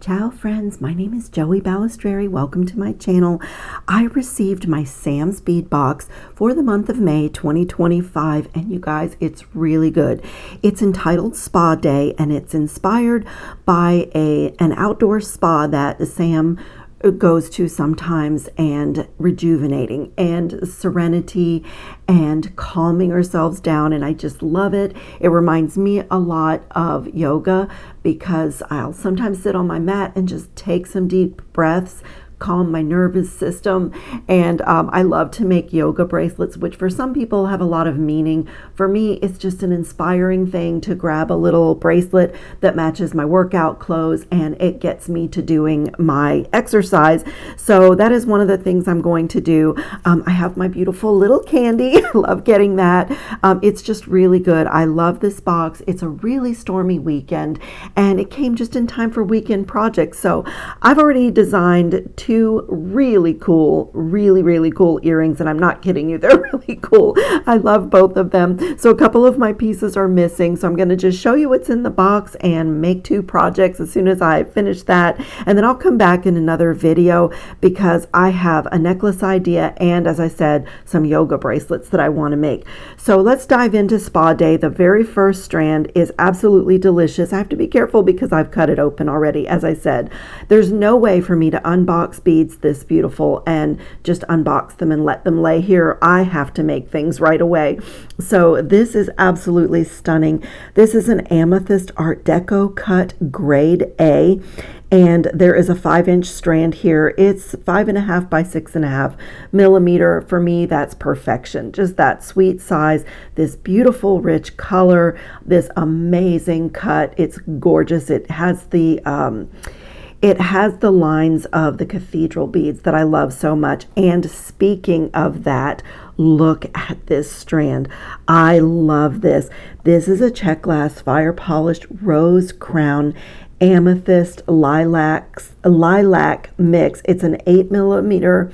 Ciao friends, my name is Joey Balistreri. Welcome to my channel. I received my Sam's Bead Box for the month of May 2025, and you guys, it's really good. It's entitled Spa Day, and it's inspired by an outdoor spa that Sam goes to sometimes, and rejuvenating and serenity and calming ourselves down, and I just love it. It reminds me a lot of yoga because I'll sometimes sit on my mat and just take some deep breaths, calm my nervous system. And I love to make yoga bracelets, which for some people have a lot of meaning. For me, it's just an inspiring thing to grab a little bracelet that matches my workout clothes, and it gets me to doing my exercise. So that is one of the things I'm going to do. I have my beautiful little candy. I love getting that. It's just really good. I love this box. It's a really stormy weekend, and it came just in time for weekend projects. So I've already designed two really cool earrings, and I'm not kidding you, they're really cool. I love both of them. So a couple of my pieces are missing, so I'm going to just show you what's in the box and make two projects as soon as I finish that, and then I'll come back in another video because I have a necklace idea and, as I said, some yoga bracelets that I want to make. So let's dive into Spa Day. The very first strand is absolutely delicious. I have to be careful because I've cut it open already. As I said, there's no way for me to unbox beads this beautiful and just unbox them and let them lay here. I have to make things right away. So this is absolutely stunning. This is an amethyst Art Deco cut grade A, and there is a 5-inch strand here. It's 5.5 by 6.5 millimeter. For me, that's perfection. Just that sweet size, this beautiful rich color, this amazing cut. It's gorgeous. It has the lines of the cathedral beads that I love so much. And speaking of that, look at this strand. I love this. This is a Czech glass fire polished rose crown amethyst lilac mix. It's an 8 millimeter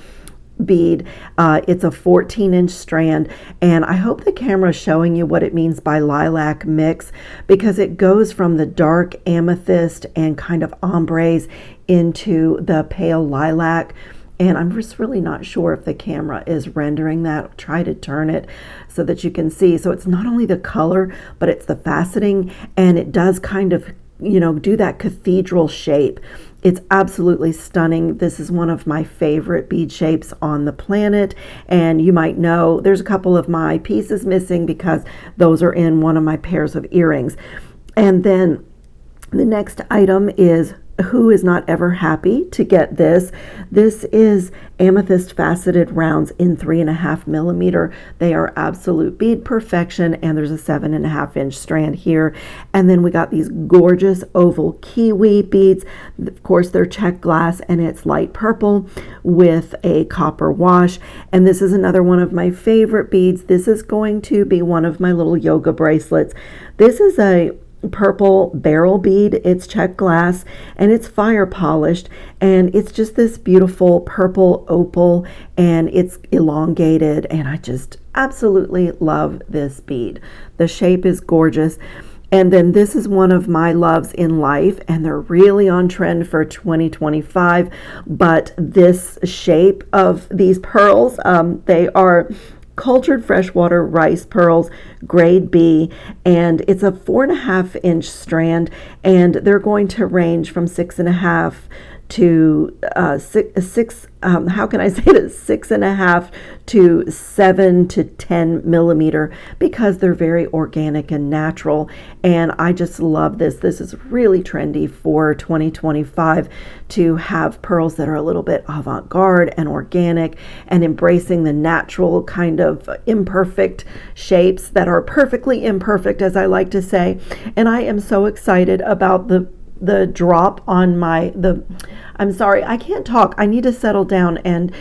bead. It's a 14-inch strand, and I hope the camera is showing you what it means by lilac mix, because it goes from the dark amethyst and kind of ombres into the pale lilac, and I'm just really not sure if the camera is rendering that. I'll try to turn it so that you can see. So it's not only the color, but it's the faceting, and it does kind of, you know, do that cathedral shape. It's absolutely stunning. This is one of my favorite bead shapes on the planet, and you might know there's a couple of my pieces missing because those are in one of my pairs of earrings. And then the next item is, who is not ever happy to get this? This is amethyst faceted rounds in 3.5 millimeter. They are absolute bead perfection, and there's a 7.5-inch strand here. And then we got these gorgeous oval kiwi beads. Of course, they're Czech glass, and it's light purple with a copper wash. And this is another one of my favorite beads. This is going to be one of my little yoga bracelets. This is a purple barrel bead. It's Czech glass, and it's fire polished, and it's just this beautiful purple opal, and it's elongated, and I just absolutely love this bead. The shape is gorgeous. And then this is one of my loves in life, and they're really on trend for 2025, but this shape of these pearls, they are cultured freshwater rice pearls, grade B, and it's a 4.5-inch strand, and they're going to range from 6.5 to 6. How can I say this? 6.5 to 7 to 10 millimeter, because they're very organic and natural. And I just love this. This is really trendy for 2025 to have pearls that are a little bit avant-garde and organic and embracing the natural kind of imperfect shapes that are perfectly imperfect, as I like to say. And I am so excited about the drop on I'm sorry, I can't talk. I need to settle down and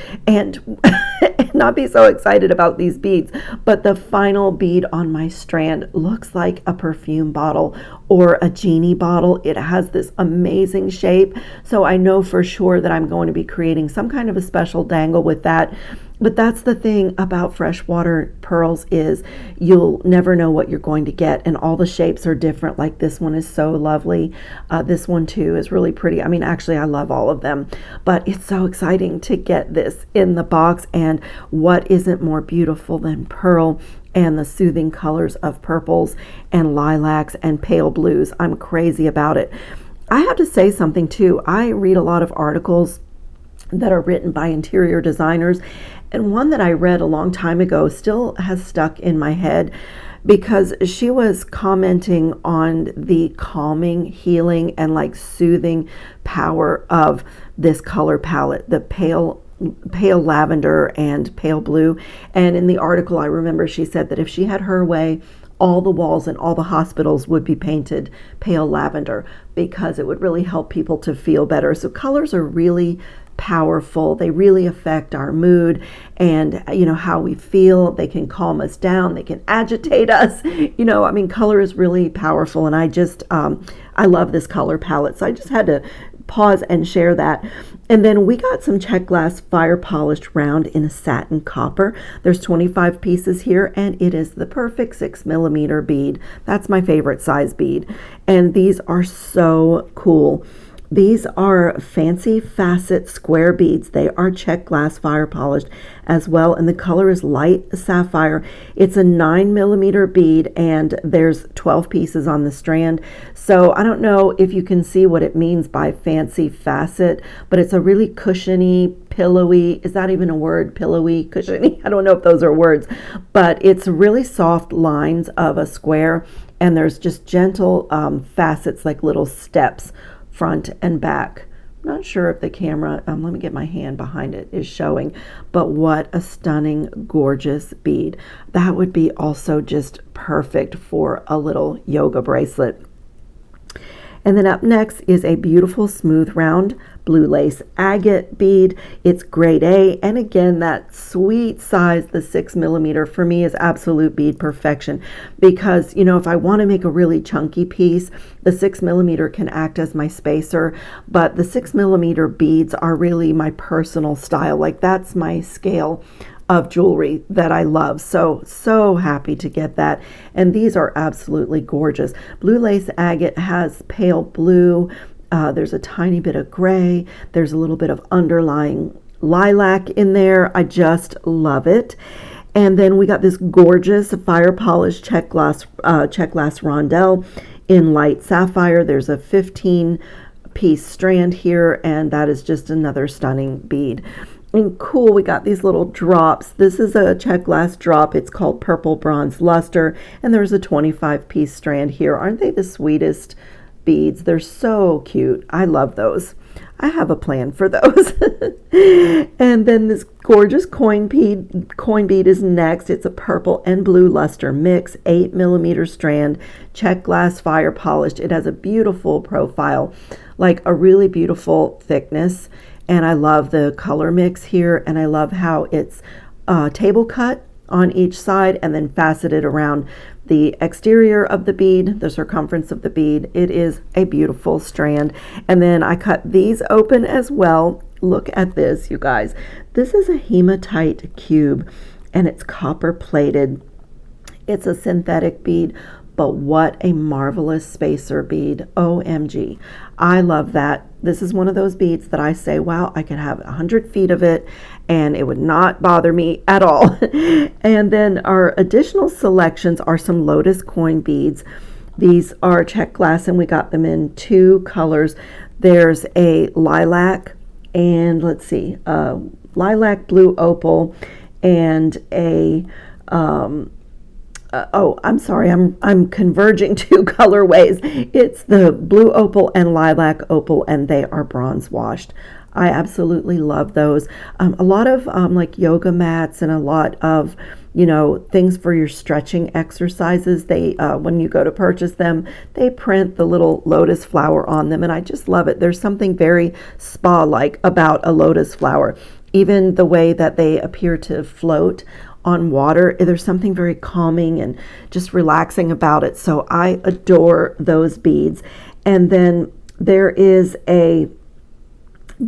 not be so excited about these beads. But the final bead on my strand looks like a perfume bottle or a genie bottle. It has this amazing shape. So I know for sure that I'm going to be creating some kind of a special dangle with that. But that's the thing about freshwater pearls is you'll never know what you're going to get, and all the shapes are different. Like this one is so lovely. This one too is really pretty. I mean, actually I love all of them, but it's so exciting to get this in the box. And what isn't more beautiful than pearl and the soothing colors of purples and lilacs and pale blues? I'm crazy about it. I have to say something too. I read a lot of articles that are written by interior designers, and one that I read a long time ago still has stuck in my head, because she was commenting on the calming, healing, and like soothing power of this color palette, the pale lavender and pale blue. And in the article, I remember she said that if she had her way, all the walls in all the hospitals would be painted pale lavender, because it would really help people to feel better. So colors are really powerful. They really affect our mood and how we feel. They can calm us down, they can agitate us. I mean, color is really powerful, and I love this color palette, so I just had to pause and share that. And then we got some Czech glass fire polished round in a satin copper. There's 25 pieces here, and it is the perfect 6mm bead. That's my favorite size bead, and these are so cool. These are fancy facet square beads. They are Czech glass fire polished as well, and the color is light sapphire. It's a 9mm bead, and there's 12 pieces on the strand. So I don't know if you can see what it means by fancy facet, but it's a really cushiony, pillowy, is that even a word? Pillowy, cushiony? I don't know if those are words, but it's really soft lines of a square, and there's just gentle facets, like little steps, front and back. I'm not sure if the camera, let me get my hand behind it, is showing, but what a stunning, gorgeous bead. That would be also just perfect for a little yoga bracelet. And then up next is a beautiful smooth round blue lace agate bead. It's grade A, and again, that sweet size, the 6mm, for me is absolute bead perfection, because if I want to make a really chunky piece, the 6mm can act as my spacer, but the 6mm beads are really my personal style. Like, that's my scale of jewelry that I love. So happy to get that. And these are absolutely gorgeous. Blue lace agate has pale blue. There's a tiny bit of gray. There's a little bit of underlying lilac in there. I just love it. And then we got this gorgeous fire polished Czech glass rondelle in light sapphire. There's a 15-piece strand here, and that is just another stunning bead. And cool, we got these little drops. This is a Czech glass drop. It's called Purple Bronze Luster, and there's a 25-piece strand here. Aren't they the sweetest beads? They're so cute. I love those. I have a plan for those. And then this gorgeous coin bead is next. It's a purple and blue luster mix, 8mm strand, Czech glass fire polished. It has a beautiful profile, like a really beautiful thickness. And I love the color mix here, and I love how it's table cut on each side and then faceted around the exterior of the bead, the circumference of the bead. It is a beautiful strand. And then I cut these open as well. Look at this, you guys. This is a hematite cube, and it's copper plated. It's a synthetic bead, but what a marvelous spacer bead. OMG. I love that. This is one of those beads that I say, wow, I could have 100 feet of it and it would not bother me at all. And then our additional selections are some lotus coin beads. These are Czech glass, and we got them in 2 colors. There's a lilac and lilac blue opal, and a I'm sorry, I'm converging 2 colorways. It's the blue opal and lilac opal, and they are bronze washed. I absolutely love those. A lot of like yoga mats and a lot of things for your stretching exercises. They when you go to purchase them, they print the little lotus flower on them, and I just love it. There's something very spa-like about a lotus flower. Even the way that they appear to float on water, there's something very calming and just relaxing about it. So I adore those beads. And then there is a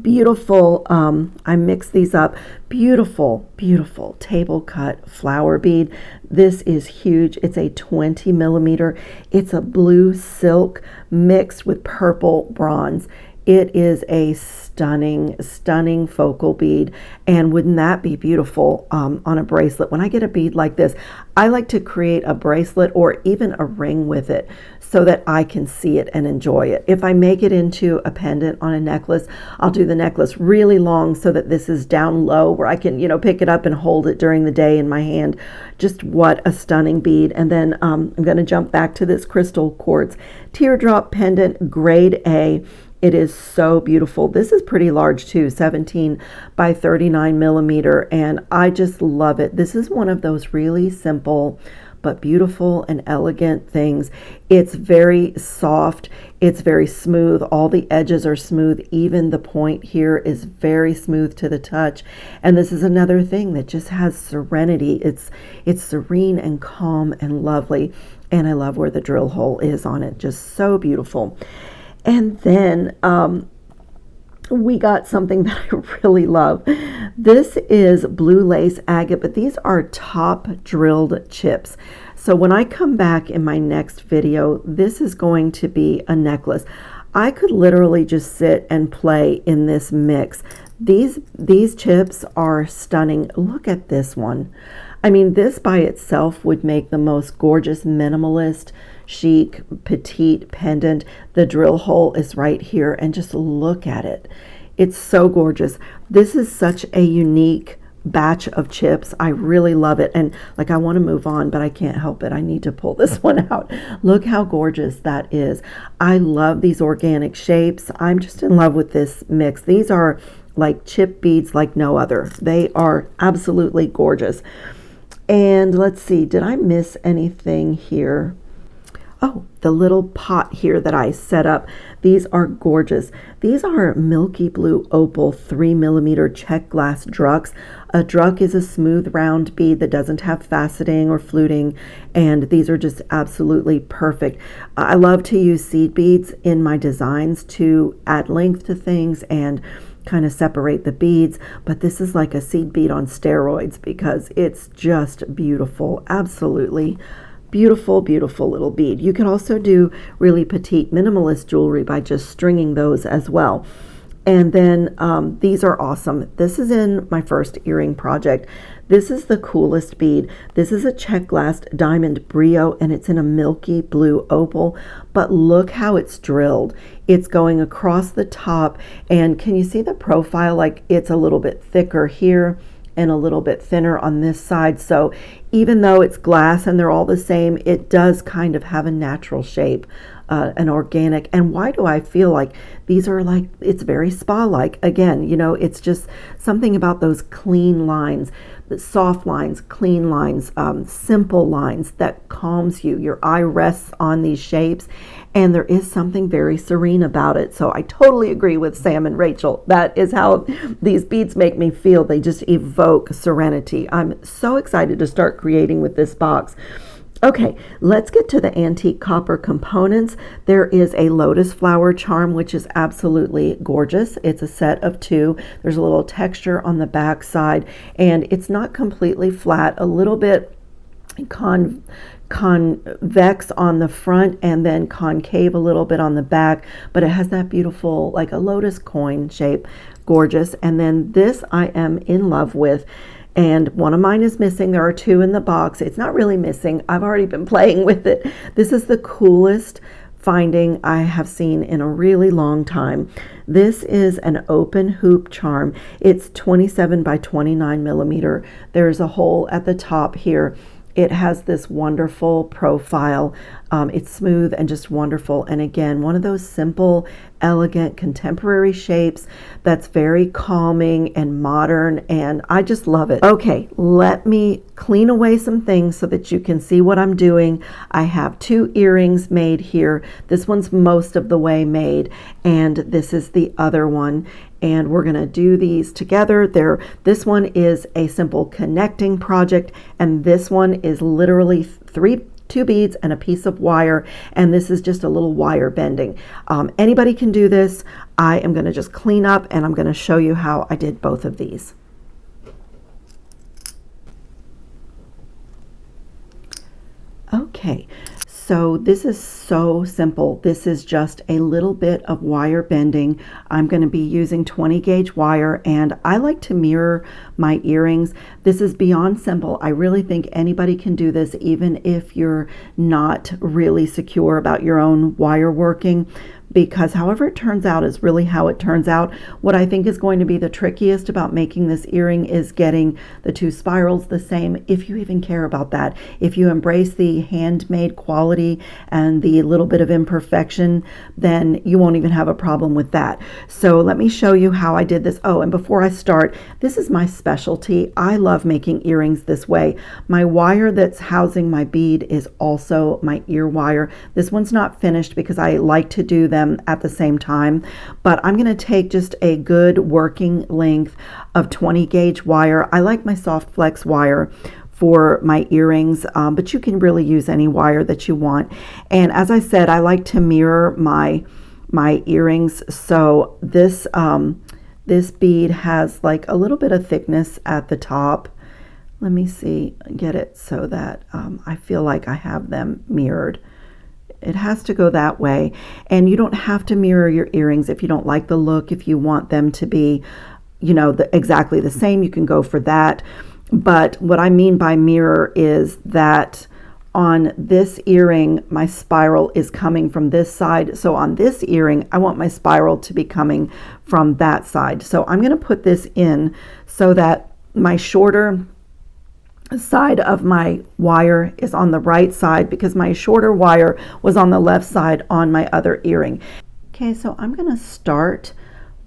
Beautiful, I mix these up. Beautiful, beautiful table cut flower bead. This is huge. It's a 20 millimeter. It's a blue silk mixed with purple bronze. It is a stunning, stunning focal bead. And wouldn't that be beautiful on a bracelet? When I get a bead like this, I like to create a bracelet or even a ring with it so that I can see it and enjoy it. If I make it into a pendant on a necklace, I'll do the necklace really long so that this is down low where I can, pick it up and hold it during the day in my hand. Just what a stunning bead. And then I'm going to jump back to this crystal quartz teardrop pendant, grade A. It is so beautiful. This is pretty large too, 17 by 39 millimeter, and I just love it. This is one of those really simple but beautiful and elegant things. It's very soft. It's very smooth. All the edges are smooth. Even the point here is very smooth to the touch. And this is another thing that just has serenity. It's serene and calm and lovely. And I love where the drill hole is on it. Just so beautiful. And then we got something that I really love. This is blue lace agate, but these are top drilled chips. So when I come back in my next video, this is going to be a necklace. I could literally just sit and play in this mix. These chips are stunning. Look at this one. I mean, this by itself would make the most gorgeous minimalist chic petite pendant. The drill hole is right here, and just look at it. It's so gorgeous. This is such a unique batch of chips. I really love it, and like I want to move on, but I can't help it. I need to pull this one out. Look how gorgeous that is. I love these organic shapes. I'm just in love with this mix. These are like chip beads like no other. They are absolutely gorgeous. And let's see, did I miss anything here? Oh, the little pot here that I set up. These are gorgeous. These are milky blue opal 3 millimeter Czech glass drucks. A druck is a smooth round bead that doesn't have faceting or fluting, and these are just absolutely perfect. I love to use seed beads in my designs to add length to things and kind of separate the beads, but this is like a seed bead on steroids because it's just beautiful. Absolutely beautiful, beautiful little bead. You can also do really petite minimalist jewelry by just stringing those as well. And then these are awesome. This is in my first earring project. This is the coolest bead. This is a Czech glass diamond brio, and it's in a milky blue opal, but look how it's drilled. It's going across the top, and can you see the profile? Like it's a little bit thicker here and a little bit thinner on this side. So even though it's glass and they're all the same, it does kind of have a natural shape, an organic. And why do I feel like these are like, it's very spa-like. Again, it's just something about those clean lines, the soft lines, clean lines, simple lines that calms you. Your eye rests on these shapes, and there is something very serene about it. So I totally agree with Sam and Rachel. That is how these beads make me feel. They just evoke serenity. I'm so excited to start creating with this box. Okay, let's get to the antique copper components. There is a lotus flower charm, which is absolutely gorgeous. It's a set of 2. There's a little texture on the back side, and it's not completely flat, a little bit convex on the front and then concave a little bit on the back, but it has that beautiful, like a lotus coin shape. Gorgeous. And then this I am in love with. And one of mine is missing. There are 2 in the box. It's not really missing. I've already been playing with it. This is the coolest finding I have seen in a really long time. This is an open hoop charm. It's 27 by 29 millimeter. There's a hole at the top here. It has this wonderful profile. It's smooth and just wonderful. And again, one of those simple, elegant, contemporary shapes that's very calming and modern, and I just love it. Okay, let me clean away some things so that you can see what I'm doing. I have 2 earrings made here. This one's most of the way made, and this is the other one. And we're going to do these together. This one is a simple connecting project, and this one is literally 2 beads and a piece of wire, and this is just a little wire bending. Anybody can do this. I am going to just clean up and I'm going to show you how I did both of these. Okay, so this is so simple. This is just a little bit of wire bending. I'm going to be using 20 gauge wire, and I like to mirror my earrings. This is beyond simple. I really think anybody can do this, even if you're not really secure about your own wire working, because however it turns out is really how it turns out. What I think is going to be the trickiest about making this earring is getting the 2 spirals the same, if you even care about that. If you embrace the handmade quality and the little bit of imperfection, then you won't even have a problem with that. So let me show you how I did this. Oh, and before I start, this is my specialty. I love making earrings this way. My wire that's housing my bead is also my ear wire. This one's not finished because I like to do them at the same time, but I'm going to take just a good working length of 20 gauge wire. I like my soft flex wire for my earrings, but you can really use any wire that you want. And as I said, I like to mirror my earrings. So this this bead has like a little bit of thickness at the top. Let me see, get it so that I feel like I have them mirrored. It has to go that way, and you don't have to mirror your earrings if you don't like the look. If you want them to be, you know, exactly the same, you can go for that. But what I mean by mirror is that on this earring, my spiral is coming from this side. So on this earring, I want my spiral to be coming from that side. So I'm going to put this in so that my shorter side of my wire is on the right side, because my shorter wire was on the left side on my other earring. Okay, so I'm going to start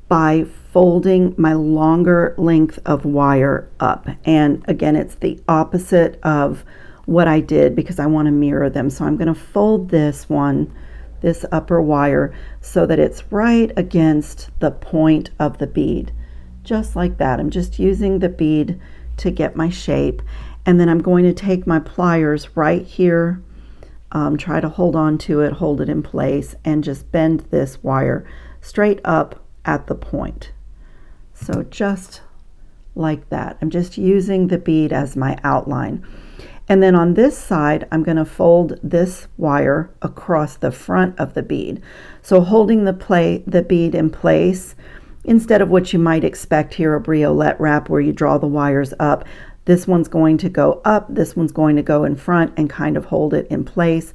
by folding my longer length of wire up, and again it's the opposite of what I did because I want to mirror them. So I'm going to fold this one, this upper wire, so that it's right against the point of the bead, just like that. I'm just using the bead to get my shape. And then I'm going to take my pliers right here, try to hold on to it, hold it in place, and just bend this wire straight up at the point. So just like that. I'm just using the bead as my outline. And then on this side, I'm going to fold this wire across the front of the bead. So holding the bead in place, instead of what you might expect here, a briolette wrap where you draw the wires up, this one's going to go up, this one's going to go in front and kind of hold it in place.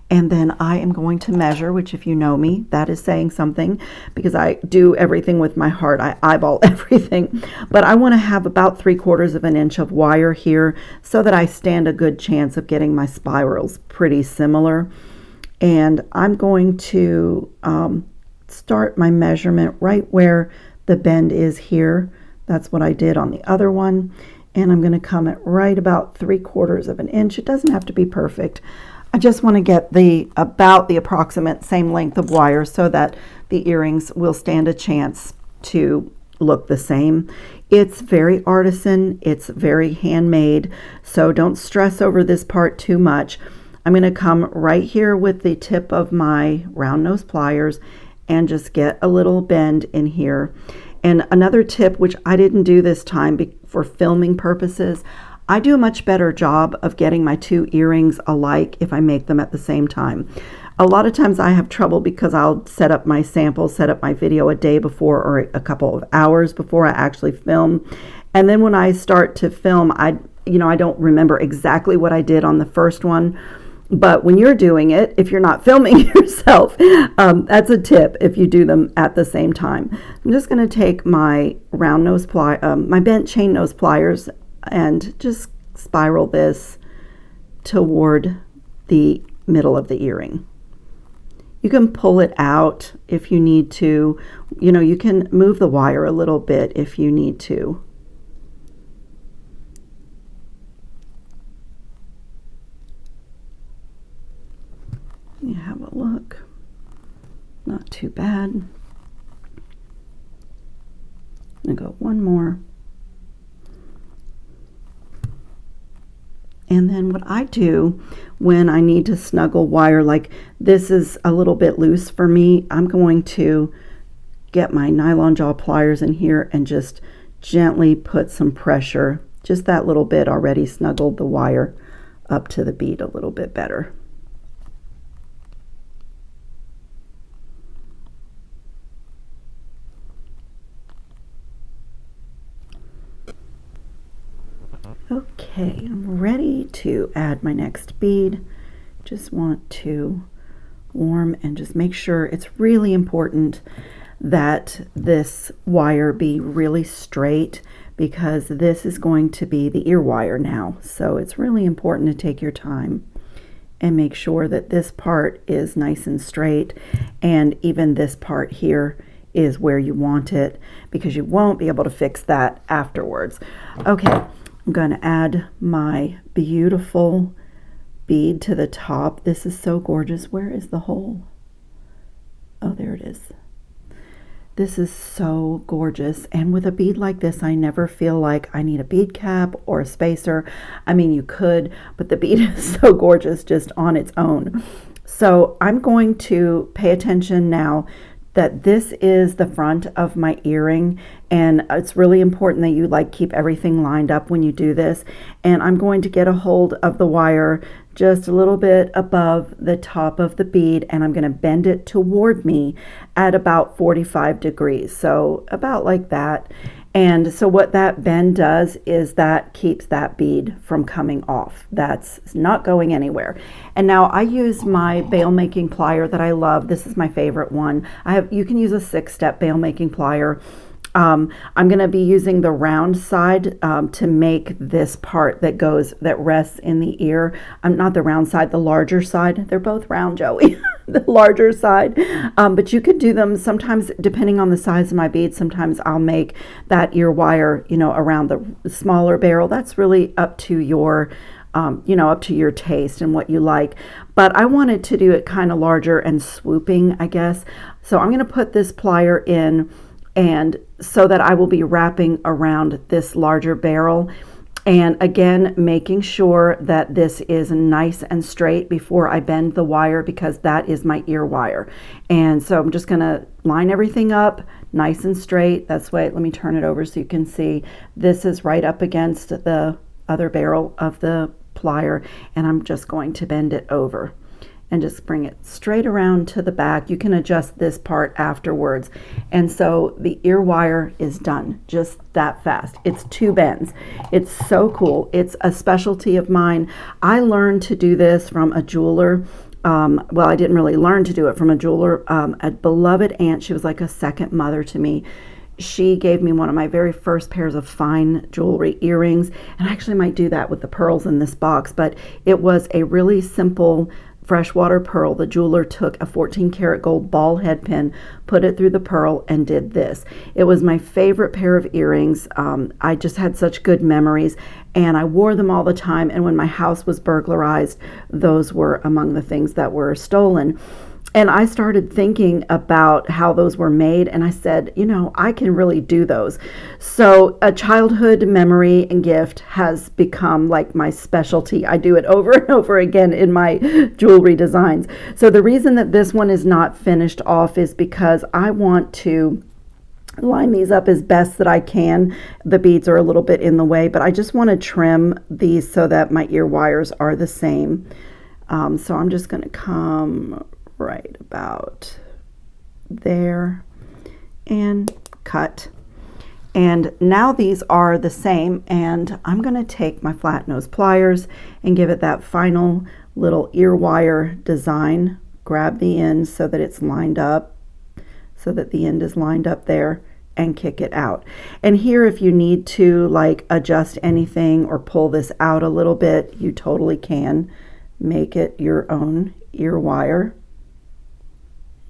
And then I am going to measure, which if you know me, that is saying something, because I do everything with my heart. I eyeball everything. But I want to have about 3/4 of an inch of wire here so that I stand a good chance of getting my spirals pretty similar. And I'm going to start my measurement right where the bend is here. That's what I did on the other one. And I'm going to come at right about 3/4 of an inch. It doesn't have to be perfect. I just want to get about the approximate same length of wire so that the earrings will stand a chance to look the same. It's very artisan, it's very handmade, so don't stress over this part too much. I'm going to come right here with the tip of my round nose pliers and just get a little bend in here. And another tip, which I didn't do this time for filming purposes, I do a much better job of getting my 2 earrings alike if I make them at the same time. A lot of times I have trouble because I'll set up my sample, set up my video a day before or a couple of hours before I actually film. And then when I start to film, I don't remember exactly what I did on the first one. But when you're doing it, if you're not filming yourself, that's a tip if you do them at the same time. I'm just going to take my round nose my bent chain nose pliers and just spiral this toward the middle of the earring. You can pull it out if you need to. You can move the wire a little bit if you need to. You have a look. Not too bad. I'm going to go one more. And then what I do when I need to snuggle wire, like this is a little bit loose for me, I'm going to get my nylon jaw pliers in here and just gently put some pressure. Just that little bit already snuggled the wire up to the bead a little bit better. Okay, I'm ready to add my next bead. Just want to warm and just make sure. It's really important that this wire be really straight because this is going to be the ear wire now. So it's really important to take your time and make sure that this part is nice and straight, and even this part here is where you want it, because you won't be able to fix that afterwards. Okay, I'm going to add my beautiful bead to the top. This is so gorgeous. Where is the hole? Oh, there it is. This is so gorgeous, and with a bead like this, I never feel like I need a bead cap or a spacer. I mean, you could, but the bead is so gorgeous just on its own. So I'm going to pay attention now that this is the front of my earring, and it's really important that you like keep everything lined up when you do this. And I'm going to get a hold of the wire just a little bit above the top of the bead, and I'm going to bend it toward me at about 45 degrees, so about like that. And so what that bend does is that keeps that bead from coming off. That's not going anywhere. And now I use my bail making plier that I love. This is my favorite one. You can use a 6-step bail making plier. I'm going to be using the round side to make this part that rests in the ear. Not the round side, the larger side. They're both round, Joey. The larger side. But you could do them sometimes depending on the size of my bead. Sometimes I'll make that ear wire, around the smaller barrel. That's really up to your up to your taste and what you like. But I wanted to do it kind of larger and swooping, I guess. So I'm going to put this plier in, and so that I will be wrapping around this larger barrel, and again making sure that this is nice and straight before I bend the wire, because that is my ear wire. And so I'm just gonna line everything up nice and straight. That's why, let me turn it over so you can see. This is right up against the other barrel of the plier, and I'm just going to bend it over and just bring it straight around to the back. You can adjust this part afterwards. And so the ear wire is done just that fast. It's 2 bends. It's so cool. It's a specialty of mine. I learned to do this from a jeweler. Well, I didn't really learn to do it from a jeweler. A beloved aunt, she was like a second mother to me. She gave me one of my very first pairs of fine jewelry earrings, and I actually might do that with the pearls in this box, but it was a really simple freshwater pearl. The jeweler took a 14-karat gold ball head pin, put it through the pearl, and did this. It was my favorite pair of earrings. I just had such good memories, and I wore them all the time, and when my house was burglarized, those were among the things that were stolen. And I started thinking about how those were made, and I said, I can really do those. So a childhood memory and gift has become like my specialty. I do it over and over again in my jewelry designs. So the reason that this one is not finished off is because I want to line these up as best that I can. The beads are a little bit in the way, but I just want to trim these so that my ear wires are the same. So I'm just going to come right about there and cut. And now these are the same, and I'm going to take my flat nose pliers and give it that final little ear wire design. Grab the end so that it's lined up, so that the end is lined up there, and kick it out. And here, if you need to like adjust anything or pull this out a little bit, you totally can. Make it your own ear wire.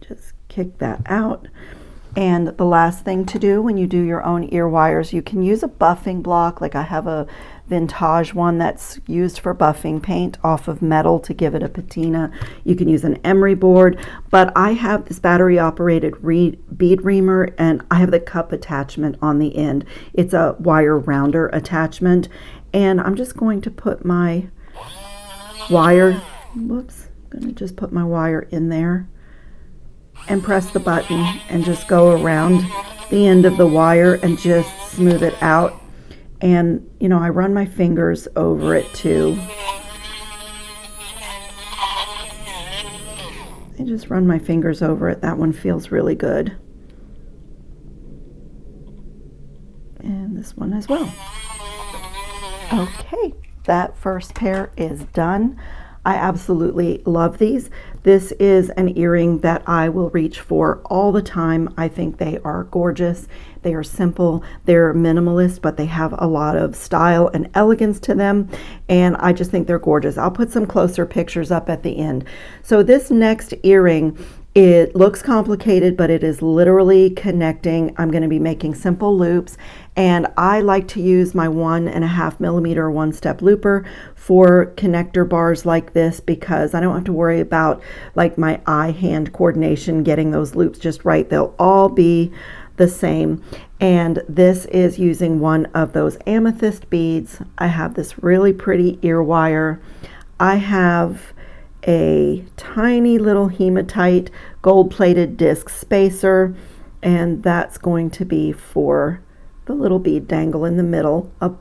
Just kick that out. And the last thing to do when you do your own ear wires, you can use a buffing block. Like I have a vintage one that's used for buffing paint off of metal to give it a patina. You can use an emery board, but I have this battery operated bead reamer, and I have the cup attachment on the end. It's a wire rounder attachment, and I'm just going to put my wire. Whoops, I'm gonna just put my wire in there and press the button and just go around the end of the wire and just smooth it out. And you know, I run my fingers over it too. I just run my fingers over it. That one feels really good. And this one as well. Okay, that first pair is done. I absolutely love these. This is an earring that I will reach for all the time. I think they are gorgeous. They are simple, they're minimalist, but they have a lot of style and elegance to them, and I just think they're gorgeous. I'll put some closer pictures up at the end. So this next earring, it looks complicated, but it is literally connecting. I'm going to be making simple loops, and I like to use my 1.5 millimeter one-step looper for connector bars like this, because I don't have to worry about like my eye-hand coordination getting those loops just right. They'll all be the same. And this is using one of those amethyst beads. I have this really pretty ear wire. I have a tiny little hematite gold-plated disc spacer, and that's going to be for the little bead dangle in the middle, a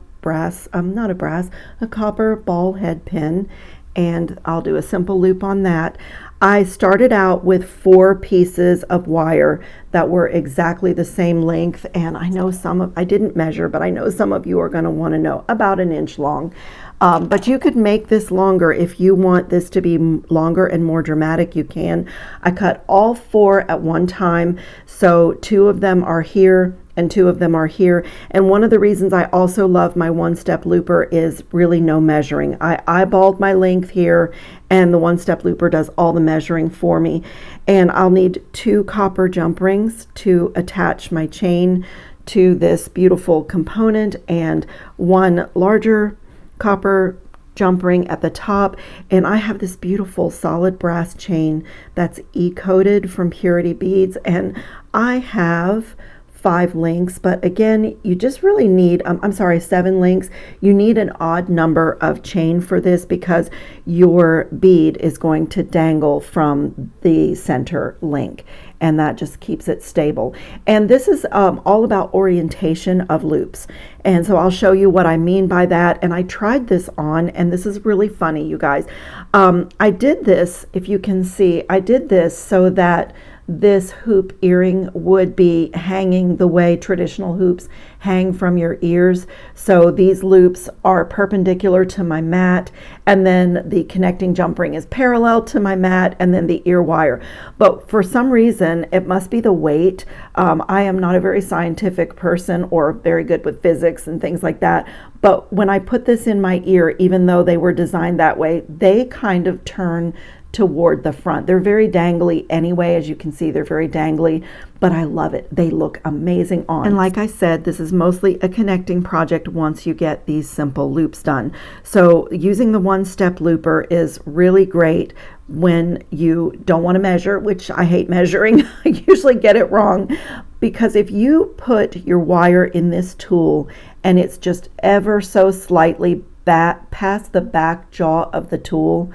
copper ball head pin, and I'll do a simple loop on that. I started out with 4 pieces of wire that were exactly the same length, and I know I didn't measure, but I know some of you are going to want to know, about 1 inch long. But you could make this longer if you want this to be longer and more dramatic. You can. I cut all 4 at one time, so 2 of them are here and 2 of them are here. And one of the reasons I also love my one-step looper is really no measuring. I eyeballed my length here, and the one-step looper does all the measuring for me. And I'll need 2 copper jump rings to attach my chain to this beautiful component, and 1 larger copper jump ring at the top. And I have this beautiful solid brass chain that's E-coated from Curated beads, and I have 5 links, but again, you just really need, 7 links. You need an odd number of chain for this because your bead is going to dangle from the center link, and that just keeps it stable. And this is all about orientation of loops. And so I'll show you what I mean by that. And I tried this on, and this is really funny, you guys. I did this, if you can see, I did this so that this hoop earring would be hanging the way traditional hoops hang from your ears. So these loops are perpendicular to my mat, and then the connecting jump ring is parallel to my mat, and then the ear wire. But for some reason, it must be the weight. I am not a very scientific person or very good with physics and things like that. But when I put this in my ear, even though they were designed that way, they kind of turn toward the front. They're very dangly anyway, as you can see, they're very dangly, but I love it. They look amazing on. And like I said, this is mostly a connecting project once you get these simple loops done. So using the one-step looper is really great when you don't want to measure, which I hate measuring. I usually get it wrong, because if you put your wire in this tool and it's just ever so slightly back past the back jaw of the tool,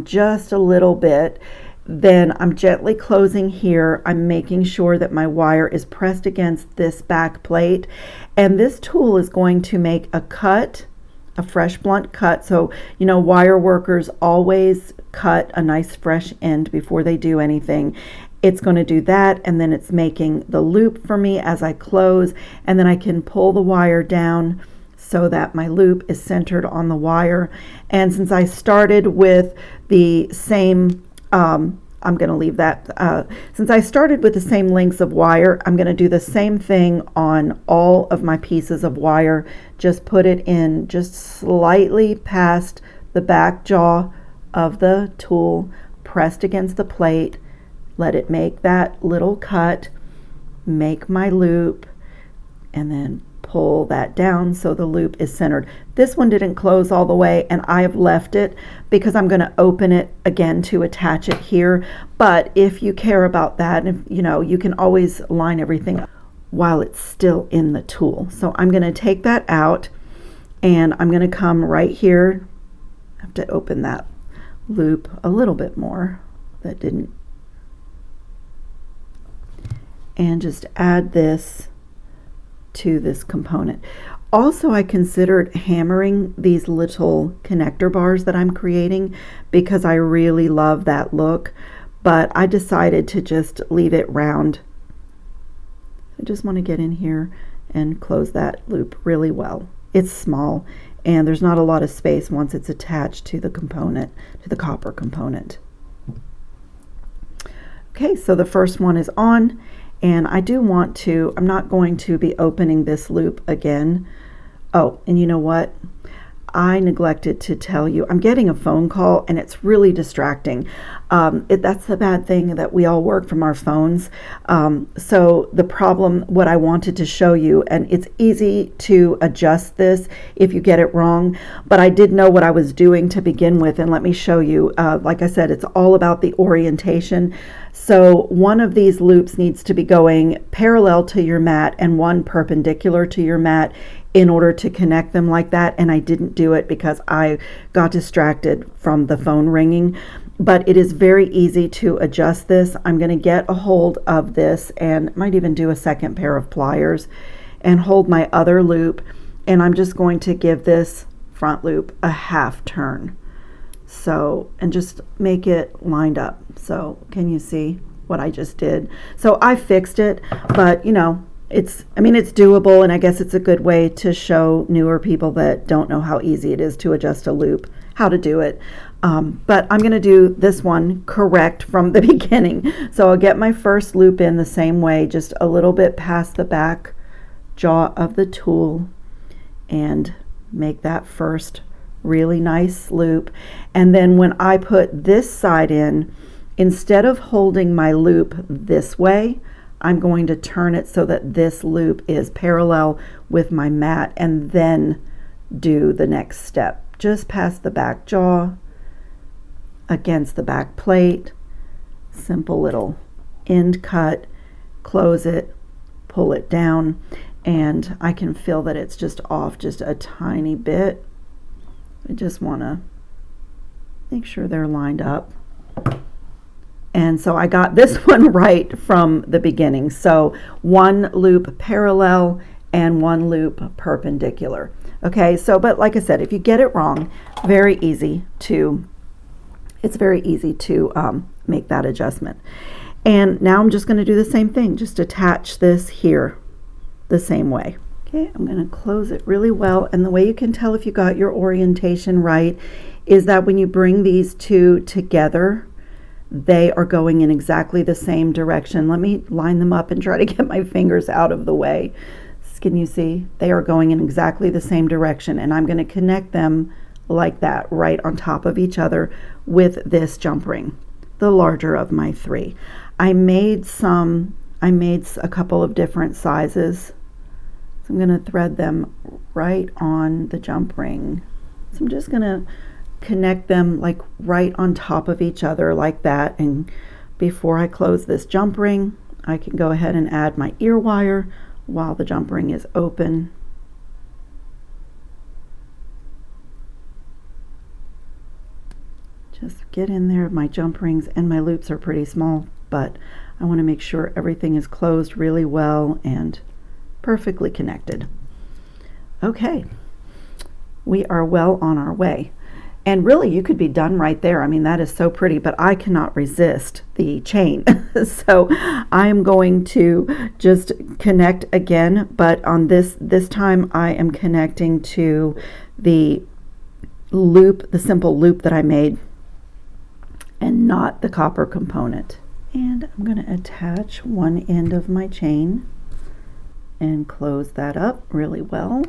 just a little bit, then I'm gently closing here. I'm making sure that my wire is pressed against this back plate, and this tool is going to make a cut, a fresh blunt cut. So you know, wire workers always cut a nice fresh end before they do anything. It's going to do that, and then it's making the loop for me as I close, and then I can pull the wire down so that my loop is centered on the wire. And since I started with the same, I'm going to leave that, since I started with the same lengths of wire, I'm going to do the same thing on all of my pieces of wire. Just put it in just slightly past the back jaw of the tool, pressed against the plate, let it make that little cut, make my loop, and then pull that down so the loop is centered. This one didn't close all the way, and I have left it because I'm going to open it again to attach it here. But if you care about that, if, you know, you can always line everything up while it's still in the tool. So I'm going to take that out, and I'm going to come right here have to open that loop a little bit more. That didn't. And just add this to this component. Also, I considered hammering these little connector bars that I'm creating because I really love that look, but I decided to just leave it round. I just want to get in here and close that loop really well. It's small and there's not a lot of space once it's attached to the component, to the copper component. Okay, so the first one is on, and I do want to, I'm not going to be opening this loop again. Oh, and you know what? I neglected to tell you, I'm getting a phone call and it's really distracting. That's the bad thing, that we all work from our phones. So the problem, what I wanted to show you, and it's easy to adjust this if you get it wrong, but I did know what I was doing to begin with, and let me show you. Like I said, it's all about the orientation. So one of these loops needs to be going parallel to your mat and one perpendicular to your mat in order to connect them like that, and I didn't do it because I got distracted from the phone ringing. But it is very easy to adjust this. I'm going to get a hold of this and might even do a second pair of pliers and hold my other loop, and I'm just going to give this front loop a half turn. So, and just make it lined up. So can you see what I just did? So I fixed it, but you know, it's doable, and I guess it's a good way to show newer people that don't know how easy it is to adjust a loop, how to do it. But I'm going to do this one correct from the beginning. So I'll get my first loop in the same way, just a little bit past the back jaw of the tool, and make that first really nice loop. And then when I put this side in, instead of holding my loop this way, I'm going to turn it so that this loop is parallel with my mat, and then do the next step. Just past the back jaw, against the back plate, simple little end cut, close it, pull it down, and I can feel that it's just off just a tiny bit. I just want to make sure they're lined up. And so I got this one right from the beginning. So one loop parallel and one loop perpendicular. Okay, so but like I said, if you get it wrong, it's very easy to make that adjustment. And now I'm just going to do the same thing, just attach this here the same way. Okay, I'm going to close it really well, and the way you can tell if you got your orientation right is that when you bring these two together, they are going in exactly the same direction. Let me line them up and try to get my fingers out of the way. Can you see? They are going in exactly the same direction, and I'm going to connect them like that, right on top of each other with this jump ring, the larger of my three. I made a couple of different sizes. So I'm going to thread them right on the jump ring. So I'm just going to connect them like right on top of each other like that, and before I close this jump ring, I can go ahead and add my ear wire while the jump ring is open. Just get in there. My jump rings and my loops are pretty small, but I want to make sure everything is closed really well and perfectly connected. Okay, we are well on our way. And really, you could be done right there. I mean, that is so pretty, but I cannot resist the chain. So I am going to just connect again, but on this time I am connecting to the loop, the simple loop that I made, and not the copper component. And I'm going to attach one end of my chain and close that up really well.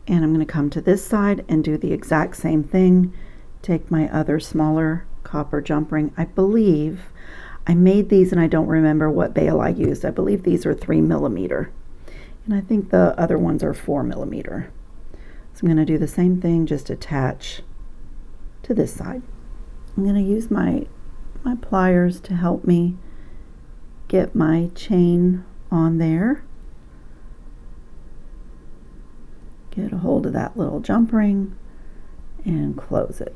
And I'm going to come to this side and do the exact same thing. Take my other smaller copper jump ring. I believe I made these, and I don't remember what bail I used. I believe these are 3mm, and I think the other ones are 4mm. So I'm going to do the same thing, just attach to this side. I'm going to use my pliers to help me get my chain on there. Get a hold of that little jump ring and close it.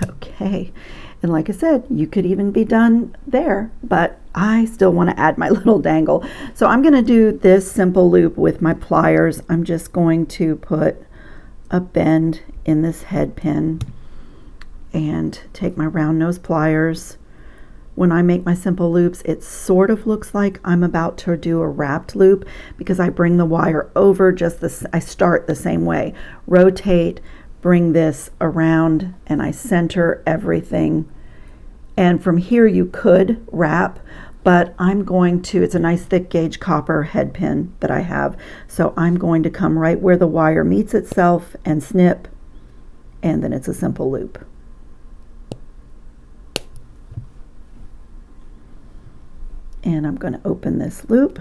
Okay, and like I said, you could even be done there, but I still want to add my little dangle. So I'm going to do this simple loop with my pliers. I'm just going to put a bend in this head pin and take my round nose pliers. When I make my simple loops, it sort of looks like I'm about to do a wrapped loop because I bring the wire over I start the same way. Rotate, bring this around, and I center everything. And from here you could wrap, but I'm going to, it's a nice thick gauge copper head pin that I have. So I'm going to come right where the wire meets itself and snip, and then it's a simple loop. And I'm going to open this loop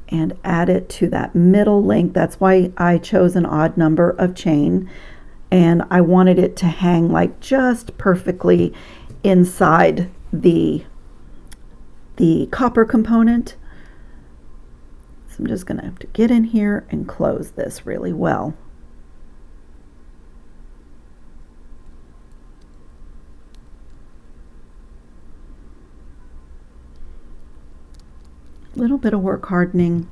and add it to that middle length. That's why I chose an odd number of chain, and I wanted it to hang like just perfectly inside the copper component. So I'm just going to have to get in here and close this really well. Little bit of work hardening,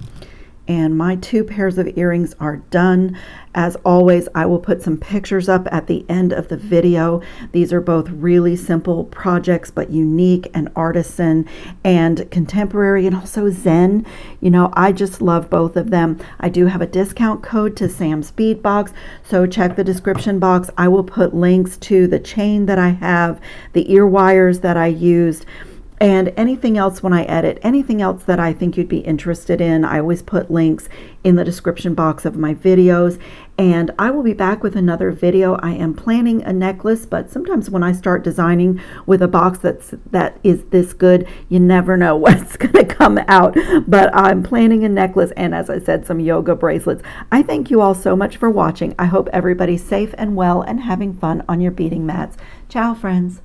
and my 2 pairs of earrings are done. As always, I will put some pictures up at the end of the video. These are both really simple projects, but unique and artisan and contemporary and also zen. You know, I just love both of them. I do have a discount code to Sam's Bead Box, so check the description box. I will put links to the chain that I have, the ear wires that I used, and anything else when I edit, anything else that I think you'd be interested in. I always put links in the description box of my videos, and I will be back with another video. I am planning a necklace, but sometimes when I start designing with a box that is this good, you never know what's gonna come out. But I'm planning a necklace, and as I said, some yoga bracelets. I thank you all so much for watching. I hope everybody's safe and well and having fun on your beading mats. Ciao, friends.